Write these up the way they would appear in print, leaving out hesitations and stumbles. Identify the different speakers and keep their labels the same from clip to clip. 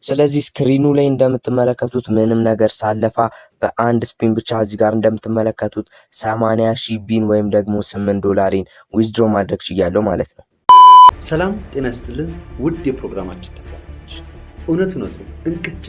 Speaker 1: ስለዚህ ስክሪኑ ላይ እንደምትመለከቱት ምንም ነገር ሳለፋ በአንድ ስፒን ብቻ እዚህ ጋር እንደምትመለከቱት 80,000 ቢን ወይም ደግሞ $8 ዊዝድሮ ማድረግ ችያለሁ ማለት ነው።
Speaker 2: ሰላም ጤና ይስጥልን ውድ የፕሮግራማችን ተከታታዮች፣ እውነት ነው እንቅጭ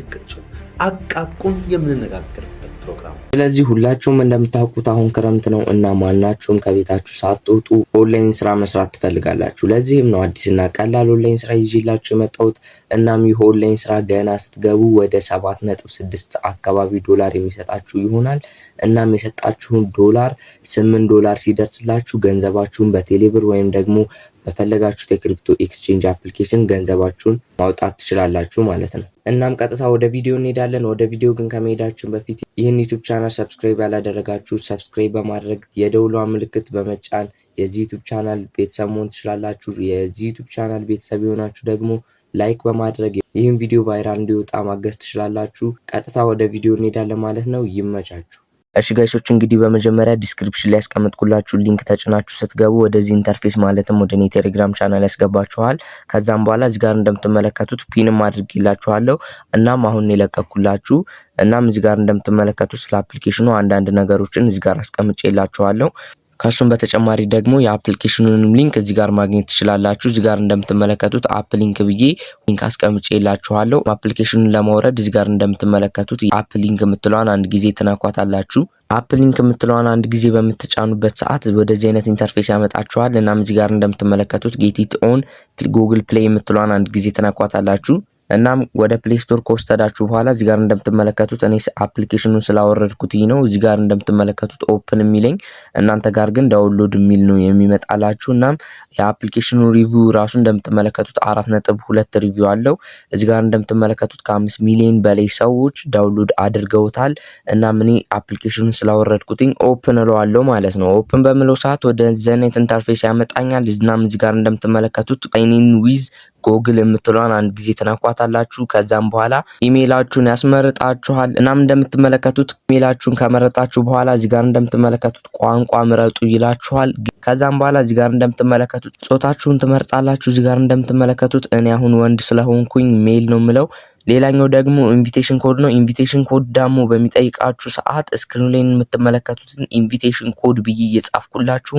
Speaker 2: አቃቁን የምንነጋገርበት ፕሮግራም።
Speaker 1: ስለዚህ ሁላችሁም እንደምታውቁት አሁን ክረምት ነው እና ማናችሁም ከቤታችሁ ሳትወጡ ኦንላይን ስራ መስራት ትፈልጋላችሁ። ለዚህም ነው አዲስና ቀላል ኦንላይን ስራ ይዤላችሁ የመጣሁት። እናም ይህ ኦንላይን ስራ ገና ስትገቡ ወደ 7.6 አካባቢ ዶላር የሚሰጣችሁ ይሆናል። እናም የሰጣችሁን ዶላር $8 ሲደርስላችሁ ገንዘባችሁን በቴሌብር ወይም ደግሞ በፈለጋችሁት የክሪፕቶ ኤክስቼንጅ አፕሊኬሽን ገንዘባችሁን ማውጣት ትችላላችሁ ማለት ነው። እናም ቀጥታ ወደ ቪዲዮ እንሄዳለን። ወደ ቪዲዮ ግን ከመሄዳችን በፊት ይህን ዩቲዩብ ቻናል ሰብስክራይብ ያላደረጋችሁ ሰብስክራይብ በማድረግ የደውሏን ምልክት በመጫን የዚህ ዩቲዩብ ቻናል ቤተሰብ መሆን ትችላላችሁ። የዚህ ዩቲዩብ ቻናል ቤተሰብ የሆናችሁ ደግሞ ላይክ በማድረግ ይህን ቪዲዮ ቫይራል እንዲወጣ ማገዝ ትችላላችሁ። ቀጥታ ወደ ቪዲዮ እንሄዳለን ማለት ነው። ይመቻችሁ። እሺ ጋይሶች እንግዲህ በመጀመሪያ ዲስክሪፕሽን ላይ ያስቀምጥኩላችሁ ሊንክ ተጭናችሁ ስትገቡ ወደዚህ ኢንተርፌስ ማለትም ወደ ኔ ቴሌግራም ቻናል ያስገባችኋል። ከዛም በኋላ እዚህ ጋር እንደምትመለከቱት ፒንም አድርጌላችኋለሁ። እናም አሁን የለቀኩላችሁ እናም እዚህ ጋር እንደምትመለከቱት ስለ አፕሊኬሽኑ አንዳንድ ነገሮችን እዚህ ጋር አስቀምጬላችኋለሁ። ከሱም በተጨማሪ ደግሞ የአፕሊኬሽኑንም ሊንክ እዚህ ጋር ማግኘት ትችላላችሁ። እዚህ ጋር እንደምትመለከቱት አፕ ሊንክ ብዬ ሊንክ አስቀምጬላችኋለሁ። አፕሊኬሽኑን ለማውረድ እዚህ ጋር እንደምትመለከቱት አፕ ሊንክ የምትለዋን አንድ ጊዜ ትነኳታላችሁ። አፕ ሊንክ የምትለዋን አንድ ጊዜ በምትጫኑበት ሰዓት ወደዚህ አይነት ኢንተርፌስ ያመጣችኋል። እናም እዚህ ጋር እንደምትመለከቱት ጌት ኢት ኦን ጉግል ፕሌይ የምትለዋን አንድ ጊዜ ትነኳታላችሁ። እናም ወደ ፕሌይ ስቶር ከወሰዳችሁ በኋላ እዚህ ጋር እንደምትመለከቱት እኔ አፕሊኬሽኑን ስላወረድኩት ነው እዚህ ጋር እንደምትመለከቱት ኦፕን የሚለኝ፣ እናንተ ጋር ግን ዳውንሎድ የሚል ነው የሚመጣላችሁ። እናም የአፕሊኬሽኑ ሪቪው ራሱ እንደምትመለከቱት 4.2 ሪቪው አለው። እዚህ ጋር እንደምትመለከቱት ከ5 ሚሊዮን በላይ ሰዎች ዳውንሎድ አድርገውታል። እናም እኔ አፕሊኬሽኑን ስላወረድኩት ኦፕን እለዋለሁ ማለት ነው። ኦፕን በምለው ሰዓት ወደ ዘኔት ኢንተርፌስ ያመጣኛል። እናም እዚህ ጋር እንደምትመለከቱት ሳይን ዊዝ ጎግል የምትለዋን አንድ ጊዜ ትነኳታላችሁ። ከዛም በኋላ ኢሜይላችሁን ያስመርጣችኋል። እናም እንደምትመለከቱት ኢሜይላችሁን ከመረጣችሁ በኋላ እዚህ ጋር እንደምትመለከቱት ቋንቋ ምረጡ ይላችኋል። ከዛም በኋላ እዚህ ጋር እንደምትመለከቱት ጾታችሁን ትመርጣላችሁ። እዚህ ጋር እንደምትመለከቱት እኔ አሁን ወንድ ስለሆንኩኝ ሜል ነው ምለው። ሌላኛው ደግሞ ኢንቪቴሽን ኮድ ነው። ኢንቪቴሽን ኮድ ደግሞ በሚጠይቃችሁ ሰዓት ስክሪን ላይ የምትመለከቱትን ኢንቪቴሽን ኮድ ብዬ እየጻፍኩላችሁ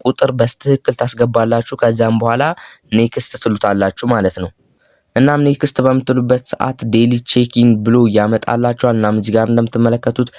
Speaker 1: ቁጥር በስትክክል ታስገባላችሁ። ከዛም በኋላ ኔክስት ትሉታላችሁ ማለት ነው። እናም ኔክስት በምትሉበት ሰዓት ዴሊ ቼኪን ብሎ ያመጣላችኋል። እናም እዚህ ጋር እንደምትመለከቱት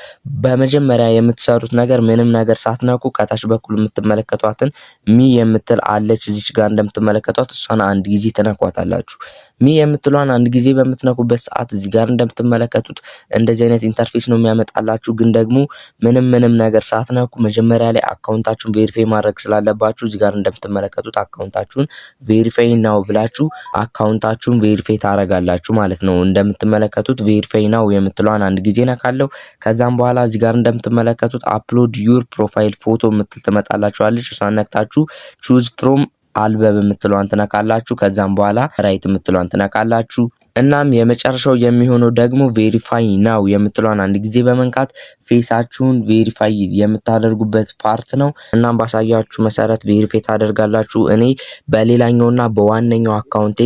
Speaker 1: በመጀመሪያ የምትሰሩት ነገር ምንም ነገር ሳትነኩ ከታች በኩል የምትመለከቷትን ሚ የምትል አለች። እዚች ጋር እንደምትመለከቷት እሷን አንድ ጊዜ ትነኳታላችሁ። ሚ የምትሏን አንድ ጊዜ በምትነኩበት ሰዓት እዚህ ጋር እንደምትመለከቱት እንደዚህ አይነት ኢንተርፌስ ነው የሚያመጣላችሁ። ግን ደግሞ ምንም ነገር ሳትነኩ መጀመሪያ ላይ አካውንታችሁን ቬሪፋይ ማድረግ ስላለባችሁ እዚህ ጋር እንደምትመለከቱት አካውንታችሁን ቬሪፋይ ናው ብላችሁ አካውንታችሁን ቬሪፋይ ታረጋላችሁ ማለት ነው። እንደምትመለከቱት ቬሪፋይ ናው የምትሏን አንድ ጊዜ ነካለው። ከዛም በኋላ እዚህ ጋር እንደምትመለከቱት አፕሎድ ዩር ፕሮፋይል ፎቶ የምትል ትመጣላችኋለች። እሷን ነክታችሁ ቹዝ ፍሮም አልበም የምትለዋን ትነካላችሁ። ከዛም በኋላ ራይት የምትለዋን ትነካላችሁ። እናም የመጨረሻው የሚሆነው ደግሞ ቬሪፋይ ናው የምትለዋን አንድ ጊዜ በመንካት ፌሳችሁን ቬሪፋይ የምታደርጉበት ፓርት ነው። እናም ባሳያችሁ መሰረት ቬሪፋይ ታደርጋላችሁ። እኔ በሌላኛውና በዋነኛው አካውንቴ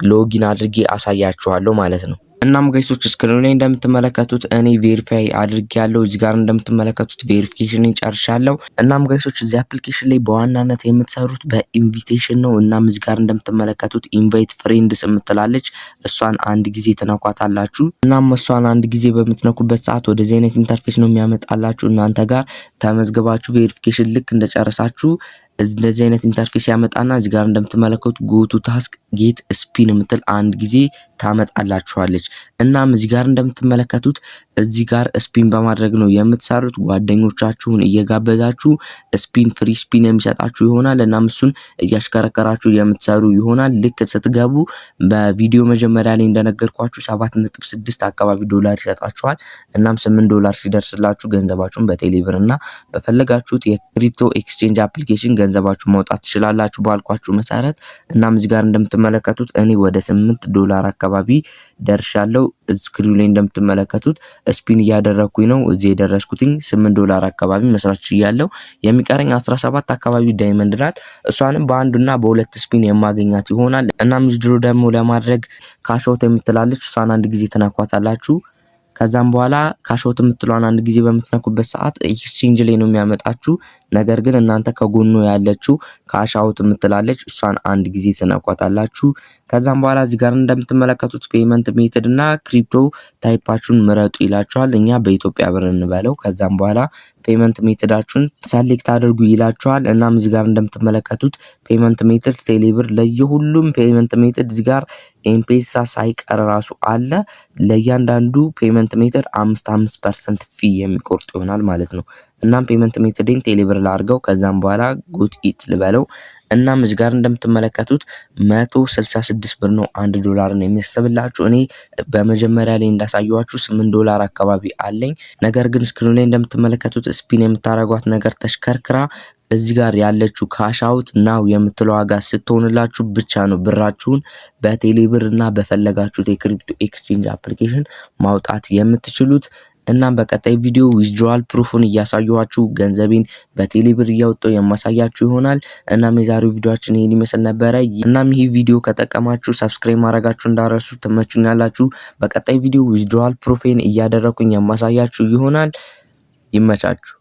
Speaker 1: ሎጊን አድርጌ አሳያችኋለሁ ማለት ነው። እናም ጋይሶች ስክሪን ላይ እንደምትመለከቱት እኔ ቬሪፋይ አድርጌያለሁ። እዚህ ጋር እንደምትመለከቱት ቬሪፊኬሽንን ጨርሻለሁ። እናም ጋይሶች እዚህ አፕሊኬሽን ላይ በዋናነት የምትሰሩት በኢንቪቴሽን ነው። እናም እዚህ ጋር እንደምትመለከቱት ኢንቫይት ፍሬንድስ የምትላለች እሷን አንድ ጊዜ ትነኳታላችሁ። እናም እሷን አንድ ጊዜ በምትነኩበት ሰዓት ወደዚህ አይነት ኢንተርፌስ ነው የሚያመጣላችሁ። እናንተ ጋር ተመዝግባችሁ ቬሪፊኬሽን ልክ እንደጨረሳችሁ እንደዚህ አይነት ኢንተርፌስ ያመጣና እዚህ ጋር እንደምትመለከቱት ጎ ቱ ታስክ ጌት ስፒን የምትል አንድ ጊዜ ታመጣላችኋለች። እናም እዚህ ጋር እንደምትመለከቱት እዚህ ጋር ስፒን በማድረግ ነው የምትሰሩት። ጓደኞቻችሁን እየጋበዛችሁ ስፒን ፍሪ ስፒን የሚሰጣችሁ ይሆናል። እናም እሱን እያሽከረከራችሁ የምትሰሩ ይሆናል። ልክ ስትገቡ በቪዲዮ መጀመሪያ ላይ እንደነገርኳችሁ 7.6 አካባቢ ዶላር ይሰጣችኋል። እናም $8 ሲደርስላችሁ ገንዘባችሁን በቴሌብር እና በፈለጋችሁት የክሪፕቶ ኤክስቼንጅ አፕሊኬሽን ገንዘባችሁ ማውጣት ትችላላችሁ ባልኳችሁ መሰረት። እናም እዚህ ጋር እንደምትመለከቱት እኔ ወደ $8 አካባቢ ደርሻለሁ። ስክሪኑ ላይ እንደምትመለከቱት ስፒን እያደረኩኝ ነው እዚህ የደረስኩትኝ $8 አካባቢ መስራት ችያለሁ። የሚቀረኝ 17 አካባቢ ዳይመንድ ናት። እሷንም በአንዱና በሁለት ስፒን የማገኛት ይሆናል። እናም ዊዝድሮ ደግሞ ለማድረግ ካሽአውት የምትላለች እሷን አንድ ጊዜ ትነኳታላችሁ። ከዛም በኋላ ካሽአውት የምትለዋን አንድ ጊዜ በምትነኩበት ሰዓት ኤክስቼንጅ ላይ ነው የሚያመጣችሁ። ነገር ግን እናንተ ከጎኑ ያለችው ካሽአውት የምትላለች እሷን አንድ ጊዜ ትነኳታላችሁ። ከዛም በኋላ እዚህ ጋር እንደምትመለከቱት ፔመንት ሜተድ እና ክሪፕቶ ታይፓችሁን ምረጡ ይላችኋል። እኛ በኢትዮጵያ ብር እንበለው። ከዛም በኋላ ፔመንት ሜተዳችሁን ሰሌክት አድርጉ ይላችኋል። እናም እዚህ ጋር እንደምትመለከቱት ፔመንት ሜተድ ቴሌብር ለየሁሉም ፔመንት ሜተድ እዚህ ጋር ኤምፔሳ ሳይቀር ራሱ አለ። ለእያንዳንዱ ፔመንት ሜተድ 5% ፊ የሚቆርጥ ይሆናል ማለት ነው። እናም ፔመንት ሜተድን ቴሌብር ላድርገው። ከዛም በኋላ ጉት ኢት ልበለው። እናም እዚህ ጋር እንደምትመለከቱት 166 ብር ነው $1 የሚያስብላችሁ። እኔ በመጀመሪያ ላይ እንዳሳየዋችሁ $8 አካባቢ አለኝ። ነገር ግን ስክሪኑ ላይ እንደምትመለከቱት ስፒን የምታረጓት ነገር ተሽከርክራ እዚህ ጋር ያለችው ካሽአውት ናው የምትለው ዋጋ ስትሆንላችሁ ብቻ ነው ብራችሁን በቴሌብር እና በፈለጋችሁት የክሪፕቶ ኤክስቼንጅ አፕሊኬሽን ማውጣት የምትችሉት። እናም በቀጣይ ቪዲዮ ዊዝድሮዋል ፕሩፉን እያሳየኋችሁ ገንዘቤን በቴሌብር እያወጣሁ የማሳያችሁ ይሆናል። እናም የዛሬው ቪዲዮአችን ይሄን ይመስል ነበረ። እናም ይህ ቪዲዮ ከጠቀማችሁ ሰብስክራይብ ማድረጋችሁ እንዳረሱ ትመቹኛላችሁ። በቀጣይ ቪዲዮ ዊዝድሮዋል ፕሩፌን እያደረኩኝ የማሳያችሁ ይሆናል። ይመቻችሁ።